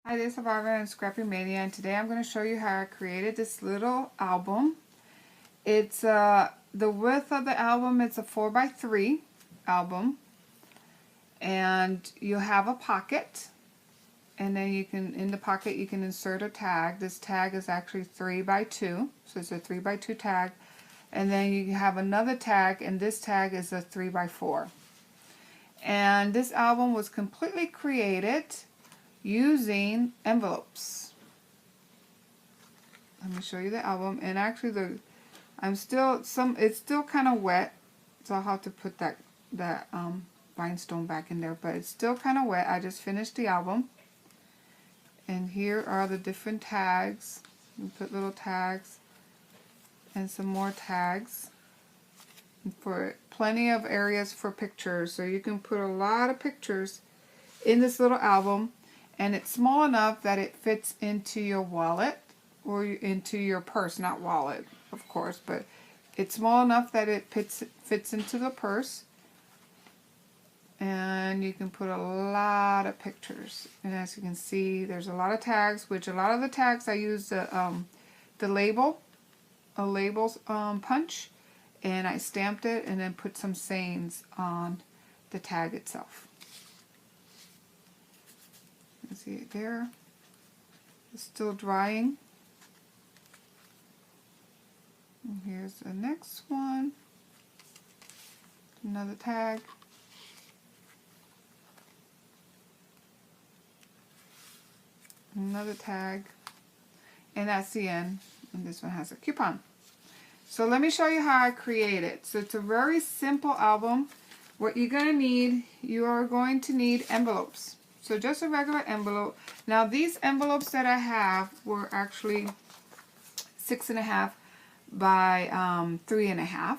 Hi, this is Survivor and Scrappy Mania, and today I'm going to show you how I created this little album. It's the width of the album, it's a 4x3 album, and you have a pocket, and then in the pocket you can insert a tag. This tag is actually 3x2, so it's a 3x2 tag, and then you have another tag, and this tag is a 3x4. And this album was completely created using envelopes. Let me show you the album, and actually it's still kind of wet, so I'll have to put that rhinestone back in there, but it's still kind of wet. I just finished the album, and here are the different tags. You put little tags and some more tags for plenty of areas for pictures, so you can put a lot of pictures in this little album. And it's small enough that it fits into your wallet or into your purse. Not wallet, of course, but it's small enough that it fits into the purse. And you can put a lot of pictures. And as you can see, there's a lot of tags, which a lot of the tags I use a labels punch. And I stamped it and then put some sayings on the tag itself. You see it there. It's still drying. And here's the next one. Another tag. Another tag. And that's the end. And this one has a coupon. So let me show you how I create it. So it's a very simple album. What you're going to need, you are going to need envelopes. So just a regular envelope. Now these envelopes that I have were actually 6.5 by 3.5.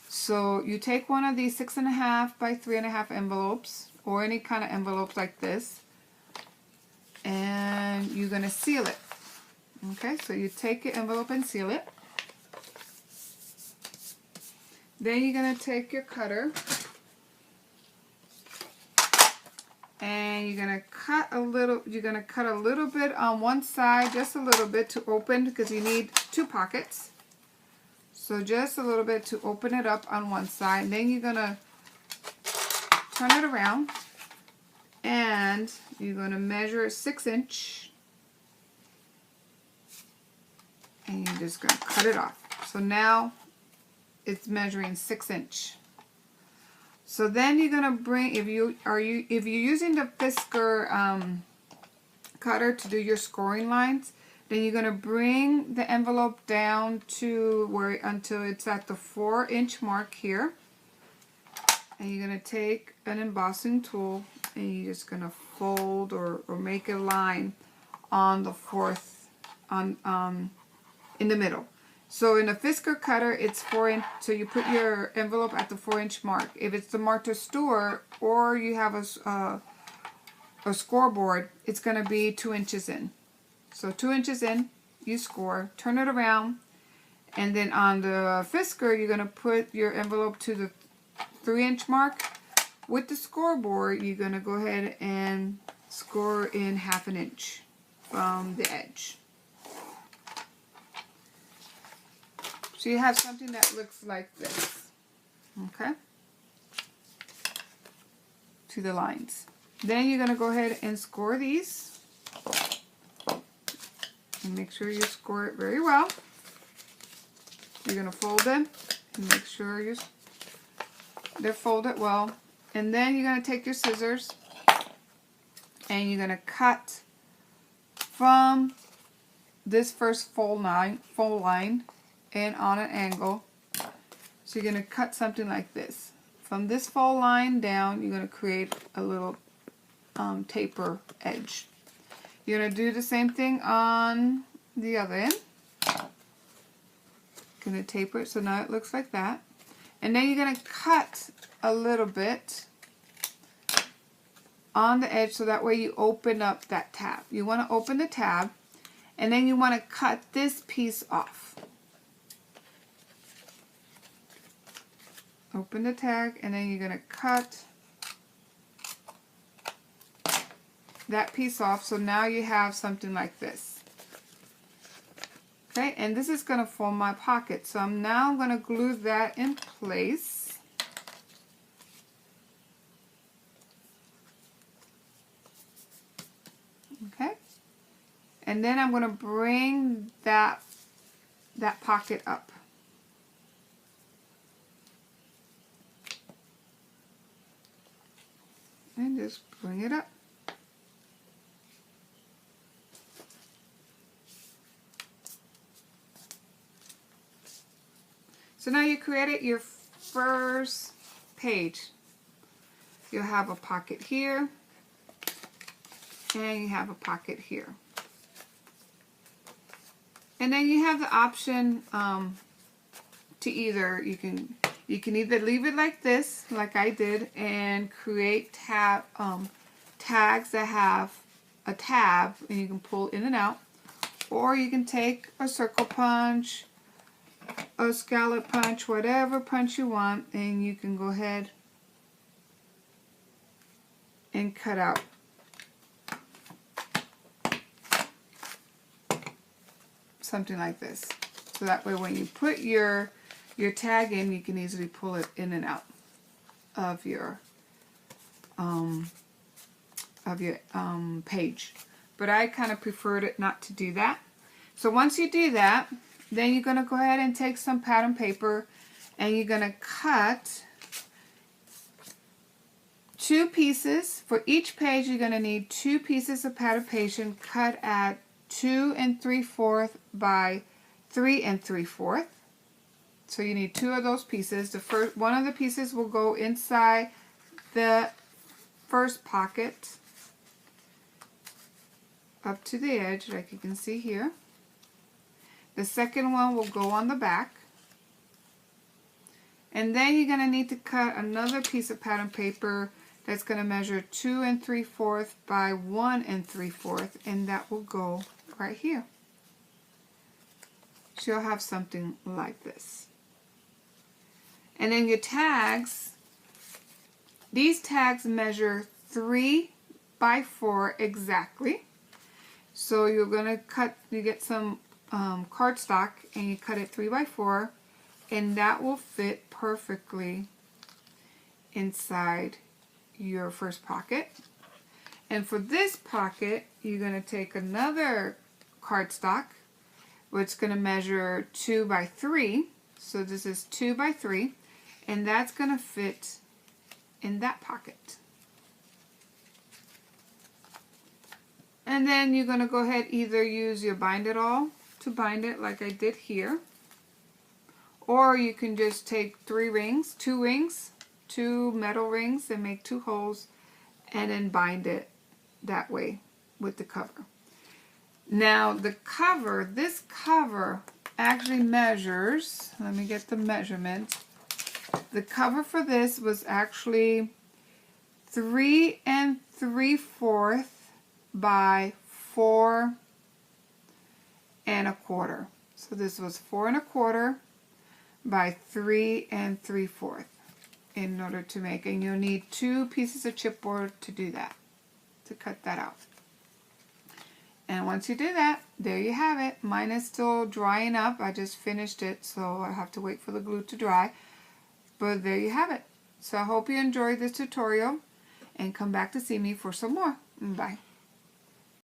So you take one of these 6.5 by 3.5 envelopes, or any kind of envelopes like this, and you're going to seal it. Okay, so you take your envelope and seal it. Then you're going to take your cutter, and you're gonna cut a little bit on one side, just a little bit to open, because you need two pockets. So just a little bit to open it up on one side. And then you're gonna turn it around, and you're gonna measure 6 inch, and you're just gonna cut it off. So now it's measuring 6 inch. So then you're gonna bring, if you're using the Fisker cutter to do your scoring lines, then you're gonna bring the envelope down to until it's at the 4 inch mark here, and you're gonna take an embossing tool and you're just gonna fold or make a line on the in the middle. So in a Fisker cutter, it's 4 inch, so you put your envelope at the 4 inch mark. If it's the Martha Stewart, or you have a scoreboard, it's going to be 2 inches in. So 2 inches in, you score, turn it around, and then on the Fisker, you're going to put your envelope to the 3 inch mark. With the scoreboard, you're going to go ahead and score in 1/2 inch from the edge. So you have something that looks like this, okay, to the lines. Then you're going to go ahead and score these, and make sure you score it very well. You're going to fold them and make sure they're folded well. And then you're going to take your scissors and you're going to cut from this first fold line and on an angle. So you're going to cut something like this. From this fold line down, you're going to create a little taper edge. You're going to do the same thing on the other end. Going to taper it so now it looks like that. And then you're going to cut a little bit on the edge so that way you open up that tab. You want to open the tab, and then you want to cut this piece off. Open the tag, and then you're going to cut that piece off. So now you have something like this. Okay, and this is going to form my pocket. So I'm now going to glue that in place. Okay, and then I'm going to bring that pocket up. And just bring it up. So now you created your first page. You'll have a pocket here, and you have a pocket here. And then you have the option to either, you can either leave it like this, like I did, and create tags that have a tab, and you can pull in and out. Or you can take a circle punch, a scallop punch, whatever punch you want, and you can go ahead and cut out something like this. So that way when you put your tag in, you can easily pull it in and out of your page. But I kind of preferred it not to do that. So once you do that, then you're going to go ahead and take some pattern paper, and you're going to cut 2 pieces. For each page, you're going to need 2 pieces of pattern paper cut at 2 3/4 by 3 3/4. So you need 2 of those pieces. The first one of the pieces will go inside the first pocket up to the edge, like you can see here. The second one will go on the back. And then you're going to need to cut another piece of pattern paper that's going to measure 2 3/4 by 1 3/4, and that will go right here. So you'll have something like this. And then your tags, these tags measure 3 by 4 exactly. So you're going to cut, you get some cardstock, and you cut it 3 by 4, and that will fit perfectly inside your first pocket. And for this pocket, you're going to take another cardstock, which is going to measure 2 by 3. So this is 2 by 3, and that's going to fit in that pocket. And then you're going to go ahead, either use your bind it all to bind it like I did here, or you can just take 2 metal rings, and make 2 holes, and then bind it that way with the cover. Now the cover, this cover actually measures, let me get the measurement. The cover for this was actually 3 3/4 by 4 1/4. So this was 4 1/4 by 3 3/4 in order to make, and you'll need 2 pieces of chipboard to do that, to cut that out. And once you do that, there you have it. Mine is still drying up. I just finished it, so I have to wait for the glue to dry. But there you have it. So I hope you enjoyed this tutorial, and come back to see me for some more. Bye.